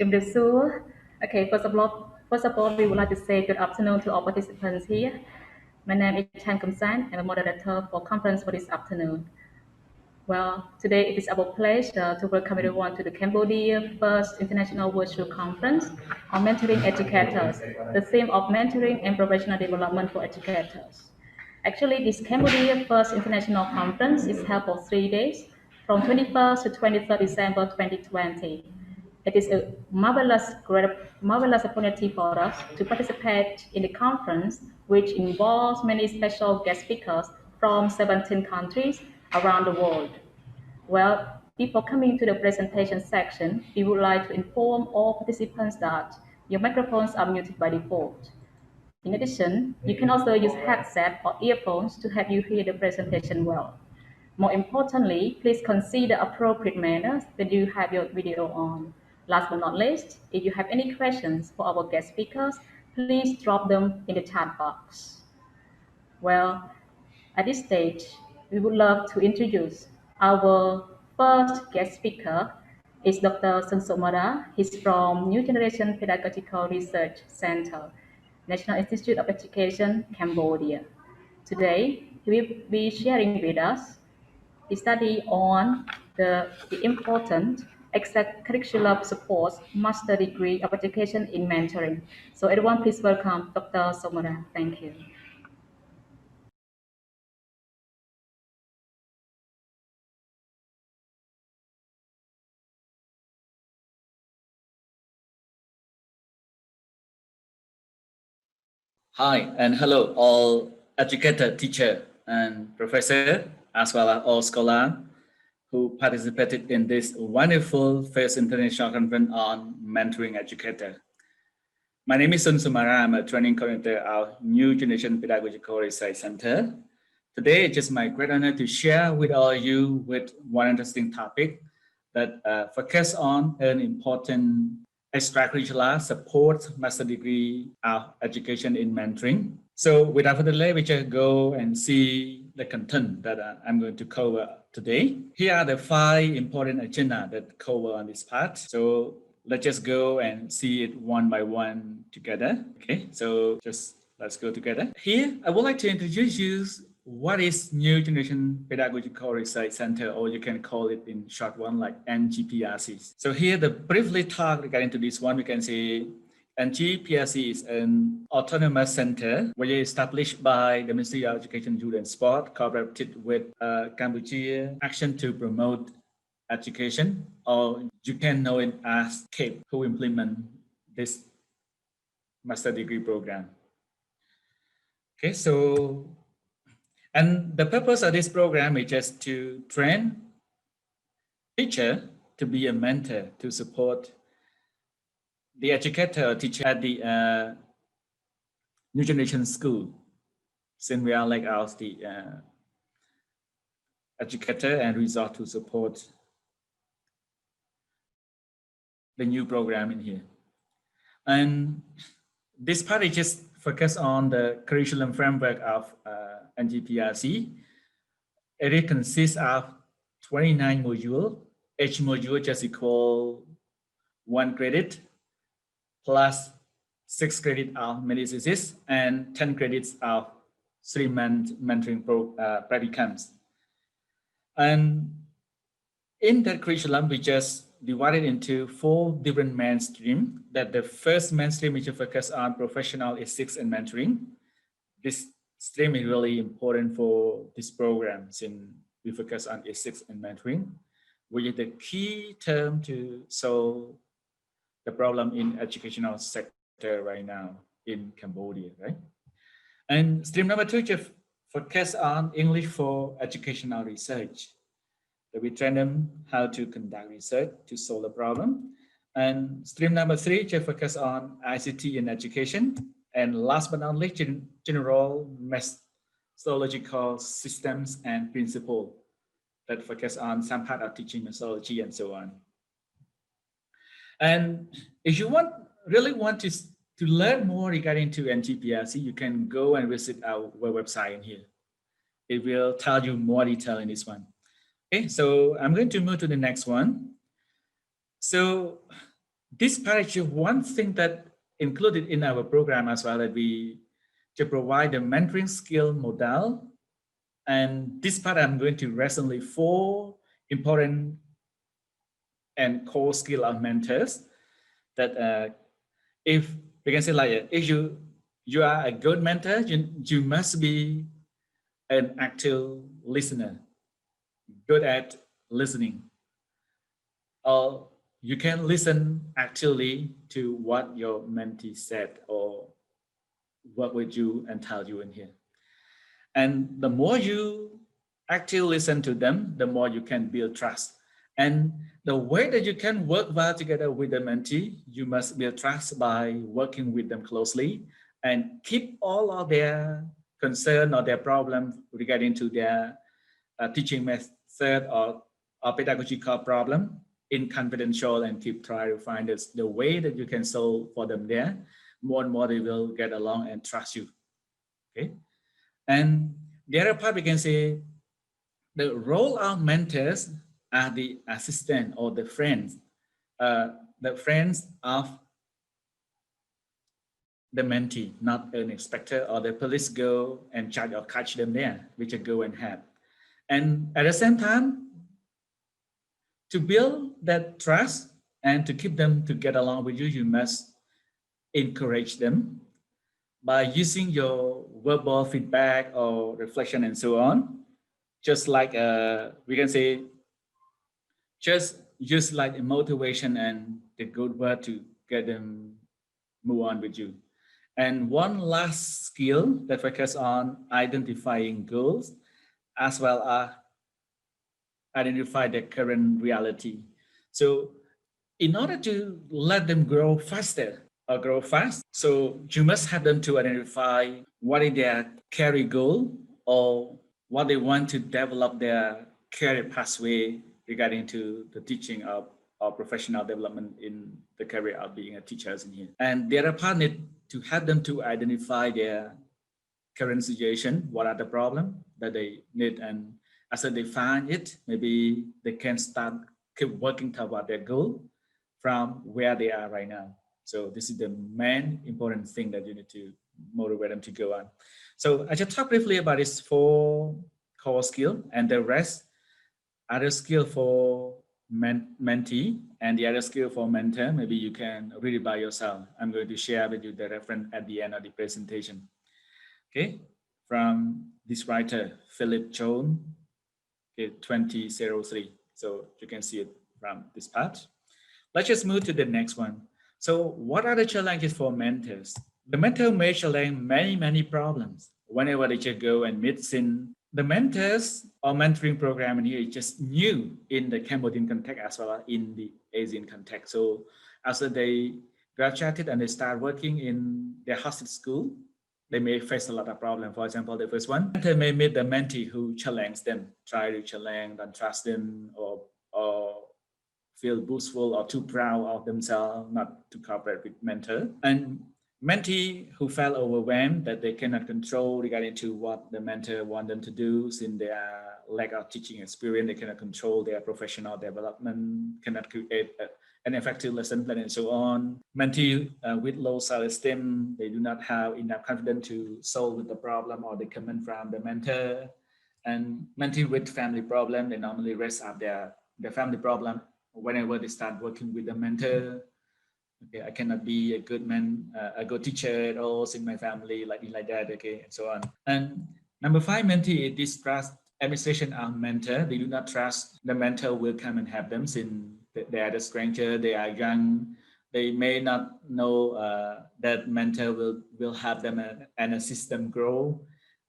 Okay, first of all, we would like to say good afternoon to all participants here. My name is Chan Kumsan. I'm a moderator for conference for this afternoon. Well, today it is our pleasure to welcome everyone to the Cambodia First International Virtual Conference on Mentoring Educators, the theme of mentoring and professional development for educators. Actually, this Cambodia First International Conference is held for 3 days, from 21st to 23rd December 2020. It is a marvelous opportunity for us to participate in the conference, which involves many special guest speakers from 17 countries around the world. Well, before coming to the presentation section, we would like to inform all participants that your microphones are muted by default. In addition, you can also use headset or earphones to help you hear the presentation well. More importantly, please consider appropriate manners when you have your video on. Last but not least, if you have any questions for our guest speakers, please drop them in the chat box. Well, at this stage, we would love to introduce our first guest speaker is Dr. Somara. He's from New Generation Pedagogical Research Center, National Institute of Education, Cambodia. Today, he will be sharing with us the study on the important extracurricular support master degree of education in mentoring. So everyone, please welcome Dr. Somara. Thank you. Hi and hello all educator, teacher and professor as well as all scholars who participated in this wonderful first international conference on mentoring educator. My name is Somara. I'm a training coordinator at New Generation Pedagogical Research Center. Today it's just my great honor to share with all of you with one interesting topic that focus on an important extracurricular support master degree of education in mentoring. So without further delay, we just go and see the content that I'm going to cover today. Here are the 5 important agenda that cover on this part. So let's just go and see it one by one together. Okay, so let's go together. Here, I would like to introduce you what is New Generation Pedagogical Research Center, or you can call it in short one like NGPRC. So here, the briefly talk regarding to this one, we can say NGPRC is an autonomous center which is established by the Ministry of Education, Youth and Sport, cooperated with Cambodia Action to Promote Education, or you can know it as CAPE, who implement this master degree program. Okay, so and the purpose of this program is just to train teacher to be a mentor to support the educator or teacher at the new generation school, since we are like us the educator and resort to support the new program in here. And this part is just focus on the curriculum framework of NGPRC. It consists of 29 modules. Each module just equal 1 credit plus 6 credits of mini-thesis and 10 credits of 3-month mentoring practicums. And in that curriculum, we just divided into 4 different mainstream. That the first mainstream which focus on professional ethics and mentoring. This stream is really important for this program since we focus on ethics and mentoring, which is the key term to solve the problem in educational sector right now in Cambodia, right? And stream number 2 just focus on English for educational research. That we train them how to conduct research to solve the problem. And stream number 3 just focus on ICT in education. And last but not least, general methodological systems and principles that focus on some part of teaching methodology and so on. And if you really want to learn more regarding to NGPRC, you can go and visit our website in here. It will tell you more detail in this one. Okay, so I'm going to move to the next one. So this part is one thing that included in our program as well, that we to provide the mentoring skill model. And this part I'm going to recently 4 important and core skill of mentors that if we can say like if you are a good mentor, you must be an active listener, good at listening, or you can listen actively to what your mentee said or what would you and tell you in here. And the more you actively listen to them, the more you can build trust. And the way that you can work well together with the mentee, you must build trust by working with them closely and keep all of their concern or their problems regarding to their teaching method or pedagogical problem in confidential, and keep trying to find the way that you can solve for them there. More and more they will get along and trust you. Okay. And the other part we can say the role of mentors are the assistant or the friends of the mentee, not an inspector or the police go and charge or catch them there, which a go and have. And at the same time, to build that trust and to keep them to get along with you, you must encourage them by using your verbal feedback or reflection and so on. Just like we can say, just use like a motivation and the good word to get them move on with you. And one last skill that focus on identifying goals as well as identify the current reality. So in order to let them grow faster or grow fast, so you must have them to identify what is their career goal or what they want to develop their career pathway regarding to the teaching of or professional development in the career of being a teacher in here. And the other part need to help them to identify their current situation, what are the problems that they need, and after they find it, maybe they can start keep working toward their goal from where they are right now. So this is the main important thing that you need to motivate them to go on. So I just talked briefly about this 4 core skill, and the rest other skill for mentee and the other skill for mentor. Maybe you can read it by yourself. I'm going to share with you the reference at the end of the presentation. Okay, from this writer, Philip Jones, okay, 2003. So you can see it from this part. Let's just move to the next one. So what are the challenges for mentors? The mentor may challenge many problems whenever they just go and meet in the mentors or mentoring program in here is just new in the Cambodian context as well as in the Asian context. So after they graduated and they start working in their hosted school, they may face a lot of problems. For example, the first one, they may meet the mentee who challenge them, try to challenge, don't trust them, or feel boastful or too proud of themselves, not to cooperate with mentor. And mentee who felt overwhelmed that they cannot control regarding to what the mentor want them to do, since their lack of teaching experience, they cannot control their professional development, cannot create an effective lesson plan and so on. Mentee with low self-esteem, they do not have enough confidence to solve the problem or the comment from the mentor. And mentee with family problem, they normally rest up their family problem whenever they start working with the mentor. Okay, I cannot be a good man, a good teacher at all in my family, like that, okay, and so on. And number 5, mentee distrust administration of mentor. They do not trust the mentor will come and help them, since they are the stranger, they are young, they may not know that mentor will help them and assist them grow.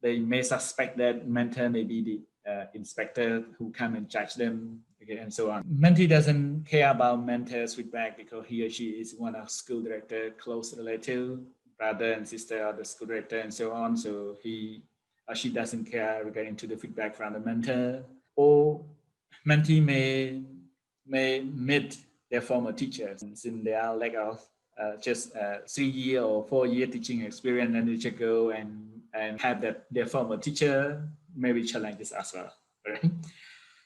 They may suspect that mentor may be the inspector who come and judge them, okay, and so on. Mentee doesn't care about mentor's feedback because he or she is one of school director, close relative, brother and sister of the school director, and so on. So he or she doesn't care regarding to the feedback from the mentor. Or mentee may meet their former teachers, since they are lack of just 3-year or 4-year teaching experience, and they just go and have that their former teacher maybe challenges as well. Right?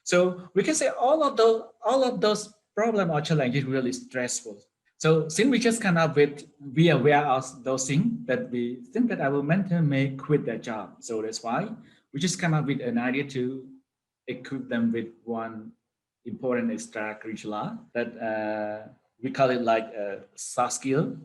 So we can say all of those problems or challenges really stressful. So since we just come up with, we are aware of those things that we think that our mentor may quit their job. So that's why we just come up with an idea to equip them with one important extracurricular that we call it like a soft skill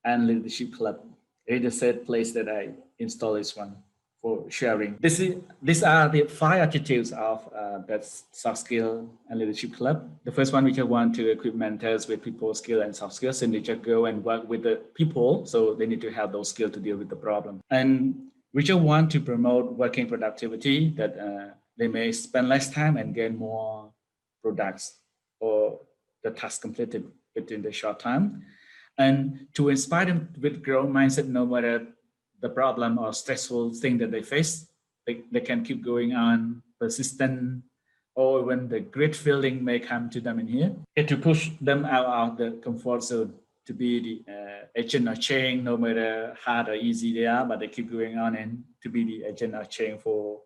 and leadership club. It is the third place that I install this one for sharing. These are the 5 attitudes of that soft skill and leadership club. The first one, which I want to equip mentors with people skill and soft skills, and they just go and work with the people. So they need to have those skills to deal with the problem. And we just want to promote working productivity, that they may spend less time and gain more products or the task completed within the short time. And to inspire them with growth mindset, no matter the problem or stressful thing that they face, they can keep going on, persistent, or when the great feeling may come to them in here, and to push them out of the comfort zone, to be the agent of change, no matter hard or easy they are, but they keep going on, and to be the agent of change for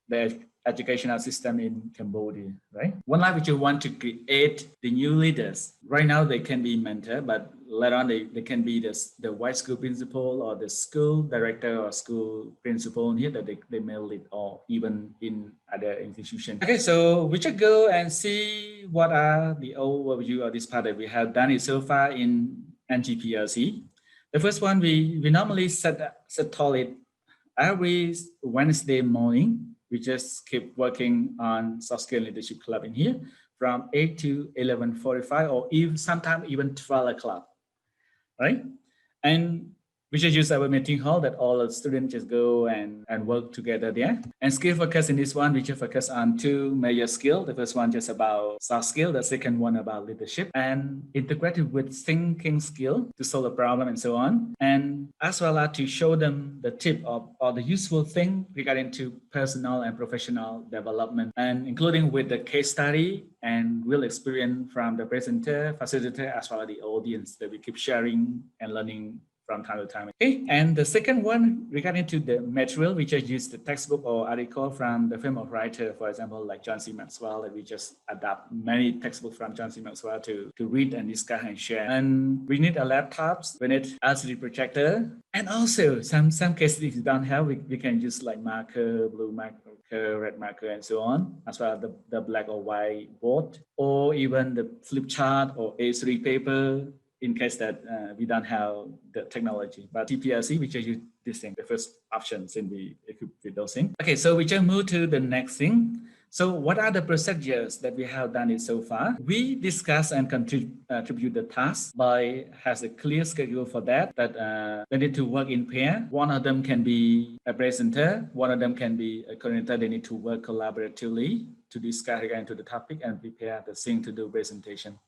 the educational system in Cambodia, right? One life which you want to create the new leaders. Right now they can be mentor, but later on they can be the white school principal or the school director or school principal here that they may lead, or even in other institutions. Okay, so we just go and see what are the overview of this part that we have done it so far in NGPRC. The first one, we normally set it every Wednesday morning. We just keep working on soft skill leadership club in here from 8 to 11:45, or even sometimes even 12 o'clock, right? And we just use our meeting hall that all the students just go and work together there. And skill focus in this one, we just focus on 2 major skills. The first one just about soft skill, the second one about leadership, and integrated with thinking skill to solve a problem and so on. And as well as to show them the tip of all the useful thing regarding to personal and professional development, and including with the case study and real experience from the presenter, facilitator, as well as the audience that we keep sharing and learning from time to time. Okay, and the second one regarding to the material, we just use the textbook or article from the famous writer, for example, like John C. Maxwell, that we just adapt many textbooks from John C. Maxwell to read and discuss and share. And we need a laptop, we need LCD projector, and also some cases if you don't have, we can use like marker, blue marker, red marker, and so on, as well as the black or white board, or even the flip chart or A3 paper, in case that we don't have the technology. But TPRC, we just use this thing, the first options in the equip with those things. Okay, so we just move to the next thing. So what are the procedures that we have done it so far? We discuss and contribute the task by has a clear schedule for that they need to work in pair. One of them can be a presenter, one of them can be a coordinator. They need to work collaboratively to discuss again to the topic and prepare the thing to do presentation.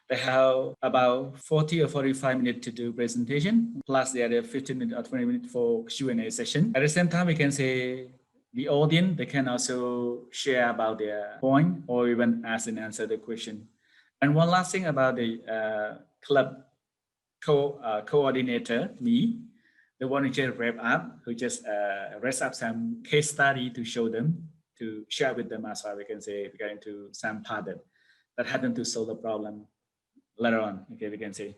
They have about 40 or 45 minutes to do presentation, plus the other 15 minutes or 20 minutes for Q&A session. At the same time, we can say the audience, they can also share about their point or even ask and answer the question. And one last thing about the club coordinator, me, the one who just wrap up, who just rest up some case study to show them, to share with them as well. We can say we get into some part that happened to solve the problem later on. Okay, we can say.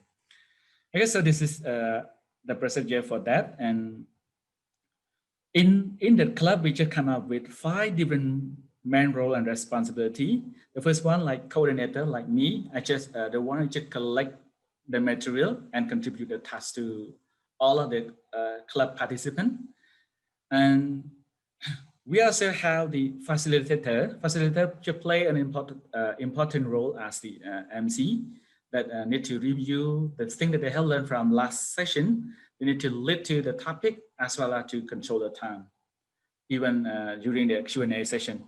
Okay, so this is the procedure for that. And in the club, we just come up with 5 different main role and responsibility. The first one, like coordinator, like me, I just the one who just collect the material and contribute the task to all of the club participants. And we also have the facilitator. Facilitator to play an important role as the MC that need to review the thing that they have learned from last session. They need to lead to the topic as well as to control the time, even during the Q&A session.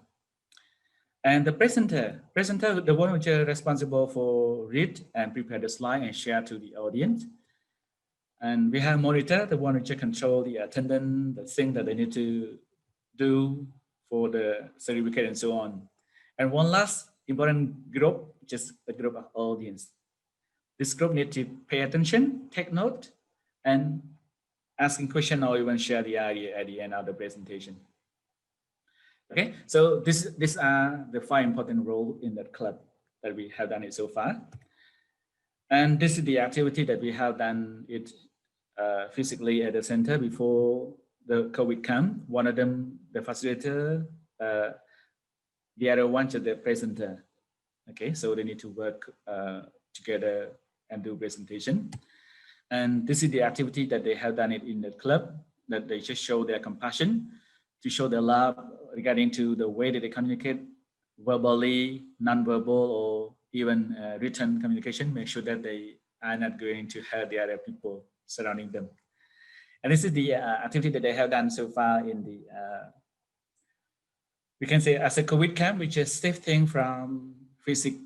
And the presenter, the one which is responsible for read and prepare the slide and share to the audience. And we have monitor, the one which control the attendance, the thing that they need to do for the certificate and so on. And one last important group, just the group of audience. This group need to pay attention, take note, and asking question or even share the idea at the end of the presentation. Okay, so these are the 5 important roles in that club that we have done it so far. And this is the activity that we have done it physically at the center before the COVID came. One of them, the facilitator, the other one is the presenter. Okay, so they need to work together and do presentation. And this is the activity that they have done it in the club, that they just show their compassion, to show their love regarding to the way that they communicate verbally, non-verbal, or even written communication, make sure that they are not going to hurt the other people surrounding them. And this is the activity that they have done so far in the, we can say as a COVID camp, which is shifting from physical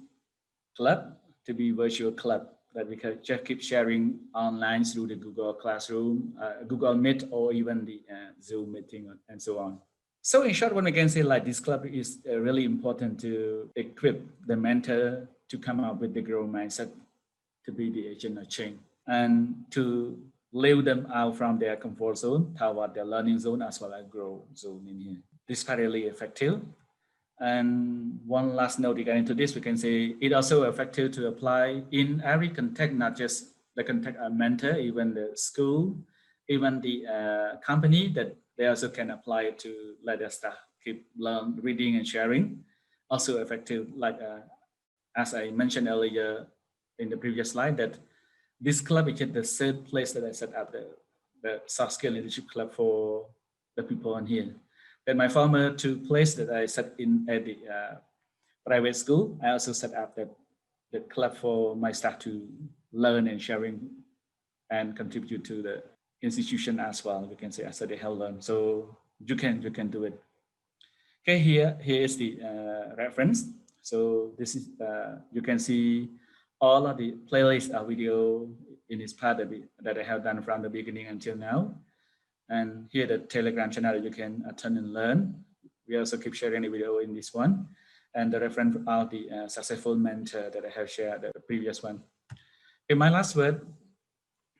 club to be virtual club, that we can just keep sharing online through the Google Classroom, Google Meet, or even the Zoom meeting and so on. So in short, what we can say, like, this club is really important to equip the mentor to come up with the growth mindset, to be the agent of change, and to live them out from their comfort zone toward their learning zone as well as growth zone in here. This is really effective. And one last note regarding to this, we can say it also effective to apply in every context, not just the context of mentor, even the school, even the company, that they also can apply it to let their staff keep learn, reading and sharing. Also effective, like as I mentioned earlier in the previous slide, that this club is the third place that I set up the soft skill leadership club for the people on here. Then my former two place that I set in at the private school, I also set up the club for my staff to learn and sharing and contribute to the institution as well. We can say as they have learned. So you can do it. Okay, here is the reference. So this is you can see all of the playlist video in this part that I have done from the beginning until now. And here the Telegram channel you can attend and learn. We also keep sharing the video in this one, and the reference of the successful mentor that I have shared the previous one. Okay, my last word,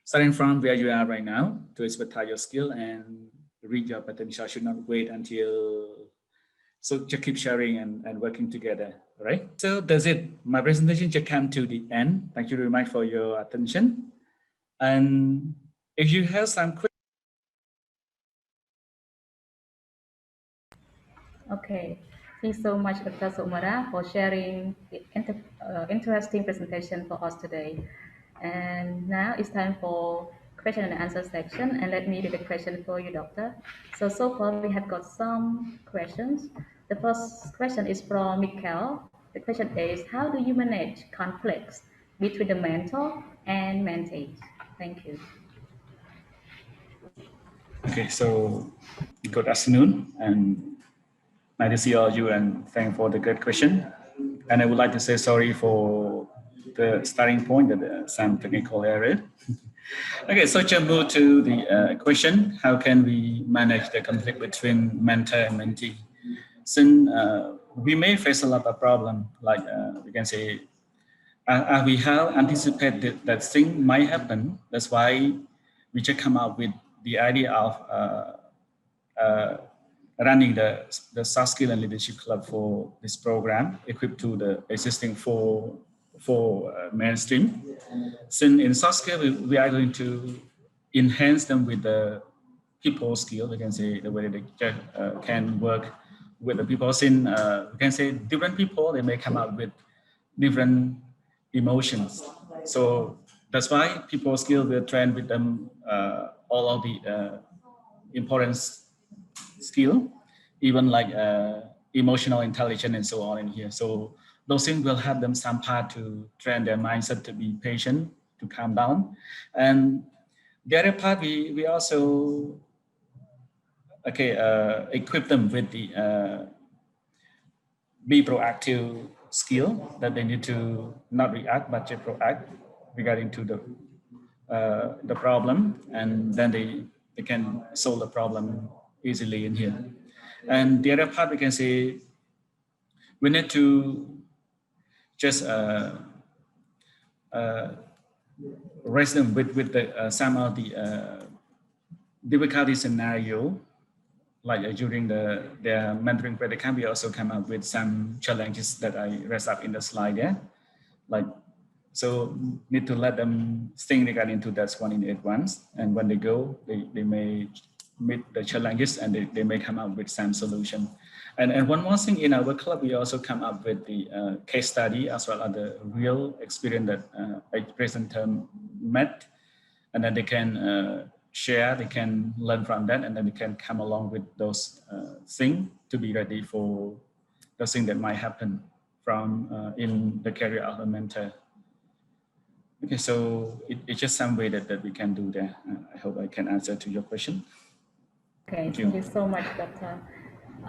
starting from where you are right now to expertise your skill and reach your potential, should not wait until, so just keep sharing and working together, right? So that's it. My presentation just come to the end. Thank you very much for your attention. And if you have some questions. Okay, thanks so much, Dr. Somara, for sharing the interesting presentation for us today. And now it's time for question and answer section. And let me read the question for you, Doctor. So far we have got some questions. The first question is from Mikhail. The question is, how do you manage conflicts between the mentor and mentee? Thank you. Okay, so good afternoon, and nice to see all of you, and thank for the great question. And I would like to say sorry for the starting point, that some technical error. Okay, so just move to the question: how can we manage the conflict between mentor and mentee? Since we may face a lot of problem, like we can say, we have anticipated that thing might happen. That's why we just come up with the idea of running the soft skill and leadership club for this program, equipped to the existing four mainstream. Since in soft skill, we are going to enhance them with the people skill. We can say the way they can work with the people. Since we can say different people, they may come up with different emotions. So that's why people skill will train with them all of the important skill, even like emotional intelligence and so on in here. So those things will help them some part to train their mindset to be patient, to calm down. And the other part, we also equip them with the be proactive skill, that they need to not react but just proact regarding to the problem, and then they can solve the problem easily in here. And the other part, we can say we need to just raise them with the some of the difficulty scenario, like during their mentoring project camp. We also come up with some challenges that I raised up in the slide there, like So need to let them think regarding to that one in advance. And when they go, they may meet the challenges and they may come up with some solution. And one more thing, in our club, we also come up with the case study as well as the real experience that a presenter met, and then they can share, they can learn from that, and then they can come along with those things to be ready for the thing that might happen from in the career of a mentor. Okay, so it's just some way that we can do that. I hope I can answer to your question. Okay, thank you so much, Doctor.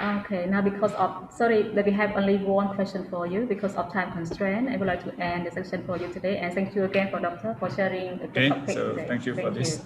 Okay, now because of, sorry that we have only one question for you because of time constraint, I would like to end the section for you today. And thank you again for Doctor for sharing a good topic so today. thank you for this.